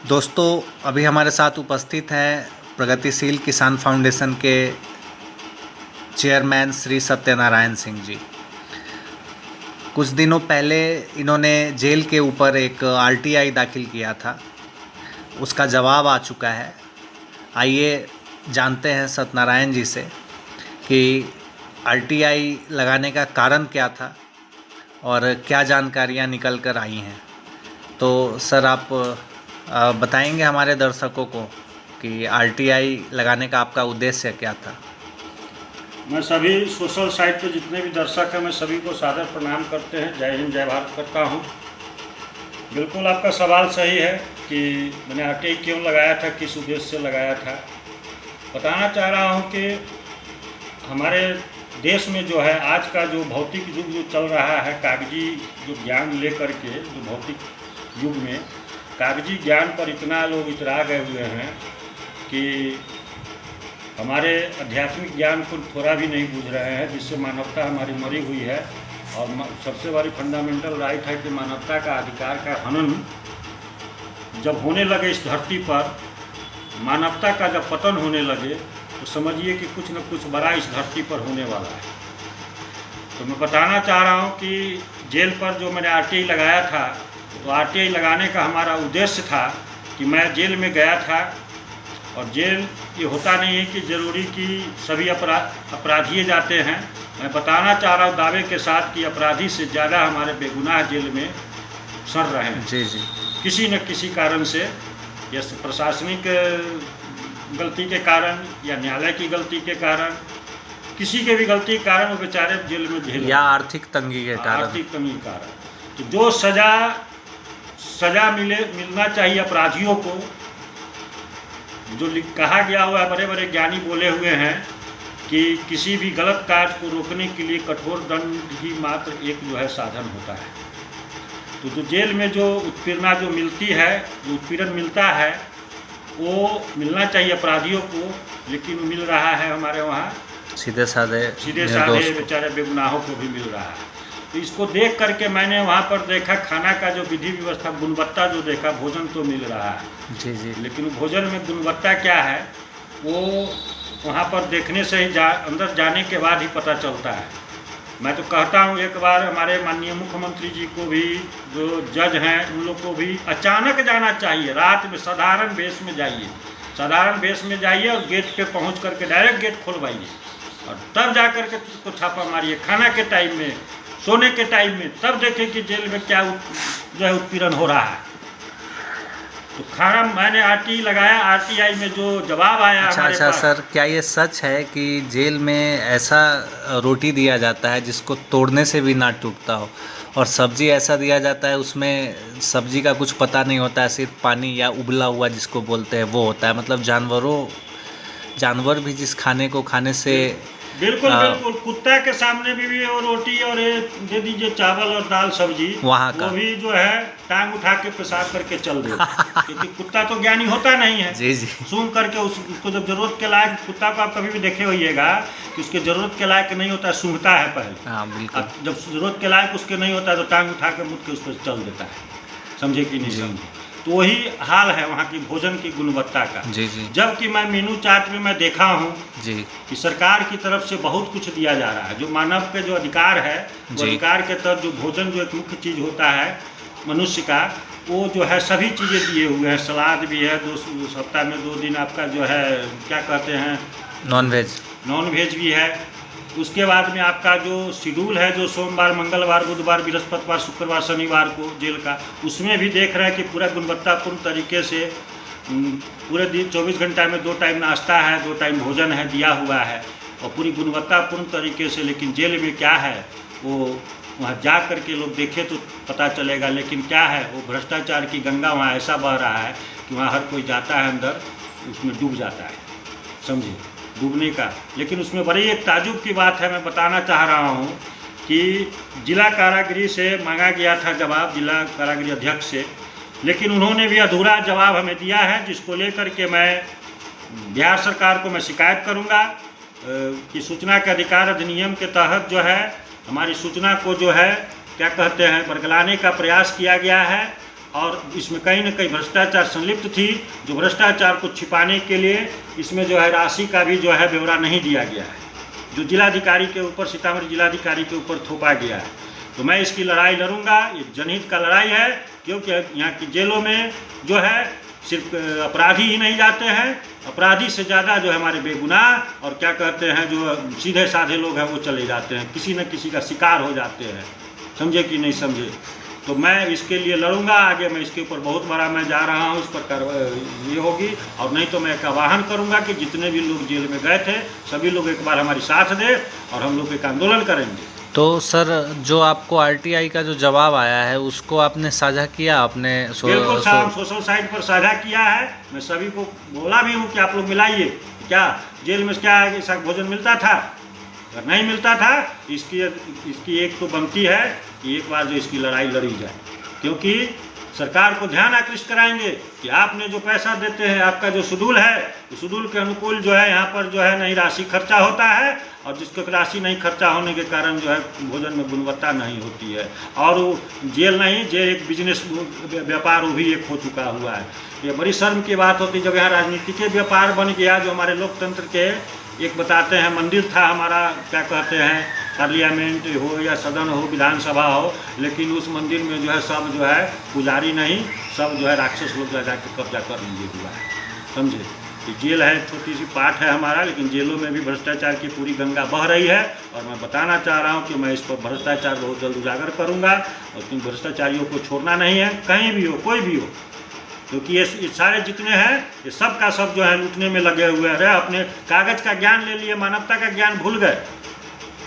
दोस्तों, अभी हमारे साथ उपस्थित हैं प्रगतिशील किसान फाउंडेशन के चेयरमैन श्री सत्यनारायण सिंह जी। कुछ दिनों पहले इन्होंने जेल के ऊपर एक आरटीआई दाखिल किया था, उसका जवाब आ चुका है। आइए जानते हैं सत्यनारायण जी से कि आरटीआई लगाने का कारण क्या था और क्या जानकारियाँ निकल कर आई हैं। तो सर, आप बताएंगे हमारे दर्शकों को कि आरटीआई लगाने का आपका उद्देश्य क्या था। मैं सभी सोशल साइट पे जितने भी दर्शक हैं, मैं सभी को सादर प्रणाम करते हैं। जय हिंद, जय भारत करता हूं। बिल्कुल आपका सवाल सही है कि मैंने आरटीआई क्यों लगाया था, किस उद्देश्य से लगाया था। बताना चाह रहा हूं कि हमारे देश में जो है आज का जो भौतिक युग जो चल रहा है, कागजी जो ज्ञान लेकर के, जो भौतिक युग में कागजी ज्ञान पर इतना लोग इतरा गए हुए हैं कि हमारे आध्यात्मिक ज्ञान को थोड़ा भी नहीं बूझ रहे हैं, जिससे मानवता हमारी मरी हुई है। और सबसे बड़ी फंडामेंटल राइट है कि मानवता का अधिकार का हनन जब होने लगे इस धरती पर, मानवता का जब पतन होने लगे, तो समझिए कि कुछ न कुछ बड़ा इस धरती पर होने वाला है। तो मैं बताना चाह रहा हूँ कि जेल पर जो मैंने आरटीआई लगाया था, तो आरटीआई लगाने का हमारा उद्देश्य था कि मैं जेल में गया था। और जेल ये होता नहीं है कि ज़रूरी कि सभी अपराधी जाते हैं। मैं बताना चाह रहा हूँ दावे के साथ कि अपराधी से ज़्यादा हमारे बेगुनाह जेल में सड़ रहे हैं। जी जी। किसी न किसी कारण से, या प्रशासनिक गलती के कारण या न्यायालय की गलती के कारण, किसी के भी गलती के कारण वो बेचारे जेल में झेल, या आर्थिक तंगी के कारण। आर्थिक तंगी के कारण। तो जो सज़ा मिलना चाहिए अपराधियों को, जो कहा गया हुआ है, बड़े बड़े ज्ञानी बोले हुए हैं कि किसी भी गलत कार्य को रोकने के लिए कठोर दंड ही मात्र एक जो है साधन होता है। तो जो जेल में जो उत्पीड़ना जो मिलती है, जो उत्पीड़न मिलता है, वो मिलना चाहिए अपराधियों को, लेकिन वो मिल रहा है हमारे वहाँ सीधे साधे बेचारे बेगुनाहों को भी मिल रहा है। तो इसको देख करके मैंने वहाँ पर देखा, खाना का जो विधि व्यवस्था, गुणवत्ता जो देखा, भोजन तो मिल रहा है जी जी, लेकिन भोजन में गुणवत्ता क्या है वो वहाँ पर देखने से ही अंदर जाने के बाद ही पता चलता है। मैं तो कहता हूँ एक बार हमारे माननीय मुख्यमंत्री जी को भी, जो जज हैं उन लोग को भी अचानक जाना चाहिए। रात में साधारण वेश में जाइए, साधारण वेश में जाइए और गेट पे पहुँच करके डायरेक्ट गेट खोलवाइए और तब जा करके उसको छापा मारिए। खाना के टाइम में, सोने के टाइम में, तब देखें कि जेल में क्या जो है उत्पीड़न हो रहा है। तो खाना मैंने आरटीआई लगाया, आरटीआई में जो जवाब आया हमारे पास। सर, क्या ये सच है कि जेल में ऐसा रोटी दिया जाता है जिसको तोड़ने से भी ना टूटता हो, और सब्जी ऐसा दिया जाता है उसमें सब्जी का कुछ पता नहीं होता है, सिर्फ पानी या उबला हुआ जिसको बोलते हैं वो होता है। मतलब जानवर भी जिस खाने को खाने से बिल्कुल बिल्कुल, कुत्ता के सामने भी वो रोटी और ये दे दीजिए चावल और दाल सब्जी, वहाँ का वो भी जो है टांग उठा के पेशाब करके चल देता है क्योंकि कुत्ता तो ज्ञानी होता नहीं है। जी जी, सूंघ करके उसको जब जरूरत के लायक, कुत्ता को आप कभी भी देखे होइएगा कि उसके जरूरत के लायक नहीं होता, सूंघता है पहले। हाँ बिल्कुल। जब जरूरत के लायक उसके नहीं होता तो टांग उठा के मुड़ के उस पर चल देता है। समझे कि नहीं समझे? तो वही हाल है वहाँ की भोजन की गुणवत्ता का। जी जी, जबकि मैं मेनू चार्ट में मैं देखा हूँ जी कि सरकार की तरफ से बहुत कुछ दिया जा रहा है। जो मानव के जो अधिकार है, वो अधिकार के तहत जो भोजन जो एक मुख्य चीज़ होता है मनुष्य का, वो जो है सभी चीज़ें दिए हुए हैं। सलाद भी है, 2 सप्ताह में 2 दिन आपका जो है क्या कहते हैं, नॉन वेज भी है। उसके बाद में आपका जो शेड्यूल है, जो सोमवार, मंगलवार, बुधवार, बृहस्पतिवार, शुक्रवार, शनिवार को जेल का, उसमें भी देख रहे हैं कि पूरा गुणवत्तापूर्ण तरीके से पूरे दिन 24 घंटा में 2 टाइम नाश्ता है, 2 टाइम भोजन है दिया हुआ है और पूरी गुणवत्तापूर्ण तरीके से। लेकिन जेल में क्या है, वो वहाँ जा कर के लोग देखे तो पता चलेगा। लेकिन क्या है, वो भ्रष्टाचार की गंगा वहाँ ऐसा बह रहा है कि वहाँ हर कोई जाता है अंदर, उसमें डूब जाता है। समझिए, डूबने का। लेकिन उसमें बड़ी एक ताजुब की बात है, मैं बताना चाह रहा हूँ कि जिला कारागृह से मांगा गया था जवाब, जिला कारागृह अध्यक्ष से, लेकिन उन्होंने भी अधूरा जवाब हमें दिया है, जिसको लेकर के मैं बिहार सरकार को मैं शिकायत करूँगा कि सूचना के अधिकार अधिनियम के तहत जो है हमारी सूचना को जो है क्या कहते हैं बरगलाने का प्रयास किया गया है और इसमें कहीं न कहीं भ्रष्टाचार संलिप्त थी। जो भ्रष्टाचार को छिपाने के लिए इसमें जो है राशि का भी जो है ब्यौरा नहीं दिया गया है, जो जिलाधिकारी के ऊपर, सीतामढ़ी जिलाधिकारी के ऊपर थोपा गया है। तो मैं इसकी लड़ाई लड़ूंगा। ये जनहित का लड़ाई है, क्योंकि यहाँ की जेलों में जो है सिर्फ अपराधी ही नहीं जाते हैं, अपराधी से ज़्यादा जो है हमारे बेगुनाह और क्या कहते हैं जो सीधे साधे लोग हैं वो चले जाते हैं, किसी न किसी का शिकार हो जाते हैं। समझे कि नहीं समझे? तो मैं इसके लिए लड़ूंगा आगे। मैं इसके ऊपर बहुत बड़ा मैं जा रहा हूँ, इस पर ये होगी। और नहीं तो मैं एक आह्वान करूंगा कि जितने भी लोग जेल में गए थे सभी लोग एक बार हमारी साथ दें और हम लोग एक आंदोलन करेंगे। तो सर, जो आपको आरटीआई का जो जवाब आया है उसको आपने साझा किया अपने बिल्कुल साहब, सोशल साइट पर साझा किया है। मैं सभी को बोला भी हूँ कि आप लोग मिलाइए, क्या जेल में क्या ऐसा भोजन मिलता था? अगर नहीं मिलता था इसकी एक तो बनती है कि एक बार जो इसकी लड़ाई लड़ी जाए, क्योंकि सरकार को ध्यान आकृष्ट कराएंगे कि आपने जो पैसा देते हैं, आपका जो शेड्यूल है, उस शेड्यूल के अनुकूल जो है यहाँ पर जो है नहीं राशि खर्चा होता है, और जिसको राशि नहीं खर्चा होने के कारण जो है भोजन में गुणवत्ता नहीं होती है। और वो जेल नहीं, जेल एक बिजनेस व्यापार वो भी एक हो चुका हुआ है। ये बड़ी शर्म की बात होती है जब यहाँ राजनीति के व्यापार बन गया। जो हमारे लोकतंत्र के एक बताते हैं मंदिर था हमारा, क्या कहते हैं, पार्लियामेंट हो या सदन हो, विधानसभा हो, लेकिन उस मंदिर में जो है सब जो है पुजारी नहीं, सब जो है राक्षस लोग जाके कब्जा कर लिए हुआ है। समझे? कि जेल है छोटी सी पार्ट है हमारा, लेकिन जेलों में भी भ्रष्टाचार की पूरी गंगा बह रही है। और मैं बताना चाह रहा हूँ कि मैं इस पर भ्रष्टाचार बहुत जल्द उजागर करूँगा, और क्योंकि भ्रष्टाचारियों को छोड़ना नहीं है, कहीं भी हो, कोई भी हो। क्योंकि ये सारे जितने हैं ये सब का सब जो है लूटने में लगे हुए हैं। अपने कागज़ का ज्ञान ले लिए, मानवता का ज्ञान भूल गए,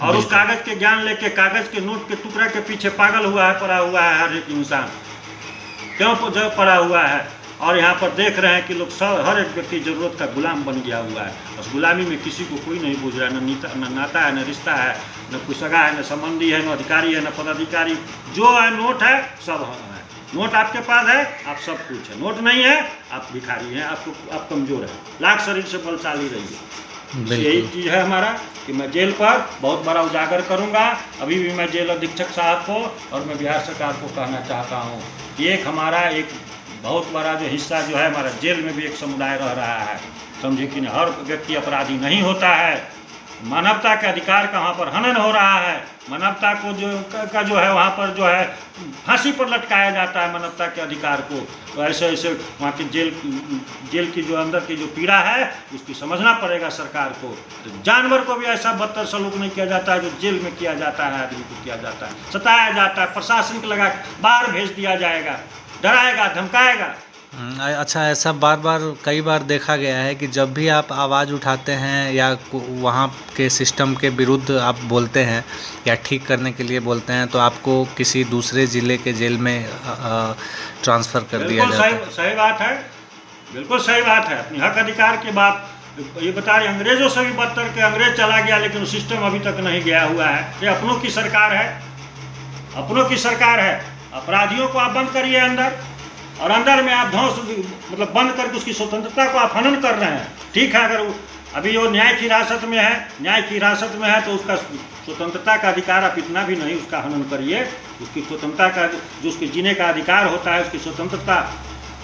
और उस कागज़ के ज्ञान लेके कागज़ के नोट के टुकड़ा के पीछे पागल हुआ है, पड़ा हुआ है हर एक इंसान। क्यों जो पड़ा हुआ है? और यहाँ पर देख रहे हैं कि लोग सब, हर एक व्यक्ति ज़रूरत का गुलाम बन गया हुआ है। उस गुलामी में किसी को कोई नहीं पूछ रहा है, न नाता है, न रिश्ता है, न कोई सगा है, न संबंधी है, न अधिकारी है, न पदाधिकारी। जो है नोट है, सब है। नोट आपके पास है, आप सब कुछ है। नोट नहीं है, आप भिखारी हैं, आप कमज़ोर हैं। लाख शरीर से बलशाली रहिए। यही चीज़ है हमारा कि मैं जेल पर बहुत बड़ा उजागर करूंगा। अभी भी मैं जेल अधीक्षक साहब को और मैं बिहार सरकार को कहना चाहता हूं कि एक हमारा एक बहुत बड़ा जो हिस्सा जो है हमारा जेल में भी एक समुदाय रह रहा है। समझे कि नहीं? हर व्यक्ति अपराधी नहीं होता है। मानवता के अधिकार का वहाँ पर हनन हो रहा है। मानवता को जो है वहाँ पर जो है फांसी पर लटकाया जाता है मानवता के अधिकार को। तो ऐसे वहाँ के जेल की जो अंदर की जो पीड़ा है उसकी समझना पड़ेगा सरकार को। तो जानवर को भी ऐसा बदतर सलूक नहीं किया जाता है जो जेल में किया जाता है, आदमी को किया जाता है, सताया जाता है, प्रशासन को लगा बाहर भेज दिया जाएगा, डराएगा, धमकाएगा। अच्छा, ऐसा कई बार देखा गया है कि जब भी आप आवाज़ उठाते हैं या वहाँ के सिस्टम के विरुद्ध आप बोलते हैं या ठीक करने के लिए बोलते हैं, तो आपको किसी दूसरे ज़िले के जेल में ट्रांसफ़र कर दिया जाता है। सही बात है, बिल्कुल सही बात है। अपनी हक अधिकार की बात ये बता रहे, अंग्रेज़ों से भी बदतर के अंग्रेज चला गया, लेकिन सिस्टम अभी तक नहीं गया हुआ है। ये अपनों की सरकार है, अपनों की सरकार है। अपराधियों को आप बंद करिए अंदर, और अंदर में आप ध्वंस मतलब बंद करके उसकी स्वतंत्रता को आप हनन कर रहे हैं। ठीक है, अगर अभी वो न्याय की हिरासत में है, तो उसका स्वतंत्रता का अधिकार आप इतना भी नहीं उसका हनन करिए। उसकी स्वतंत्रता का जो उसके जीने का अधिकार होता है, उसकी स्वतंत्रता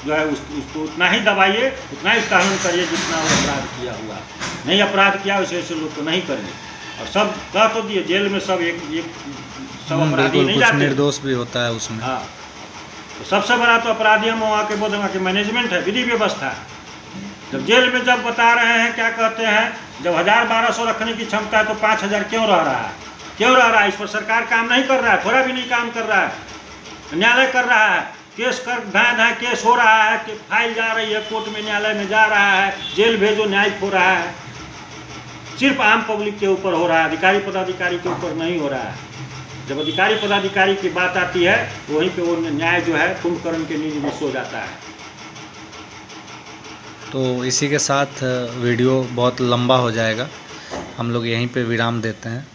जो है उसको उतना ही दबाइए, उतना ही उसका हनन करिए जितना वो अपराध किया हुआ। नहीं अपराध किया वैसे ऐसे लोग को नहीं करिए। और सब कह तो दिए, जेल में सब एक सब अपराधी नहीं जाते, निर्दोष भी होता है उसमें। हाँ, तो सबसे बड़ा तो अपराधी हम वहाँ के बोध वहाँ के मैनेजमेंट है, विधि व्यवस्था है। जब जेल में जब बता रहे हैं, क्या कहते हैं, जब 1000-1200 रखने की क्षमता है तो 5000 क्यों रह रहा है? क्यों रह रहा है? इस पर सरकार काम नहीं कर रहा है, थोड़ा भी नहीं काम कर रहा है। न्यायालय कर रहा है, केस कर धाए केस हो रहा है, कि फाइल जा रही है कोर्ट में, न्यायालय में जा रहा है, जेल भेजो न्यायिक हो रहा है। सिर्फ आम पब्लिक के ऊपर हो रहा है, अधिकारी पदाधिकारी के ऊपर नहीं हो रहा है। जब अधिकारी पदाधिकारी की बात आती है वहीं पे वो न्याय जो है कुंभकर्ण के नींव में सो जाता है। तो इसी के साथ वीडियो बहुत लंबा हो जाएगा, हम लोग यहीं पे विराम देते हैं।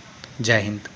जय हिंद।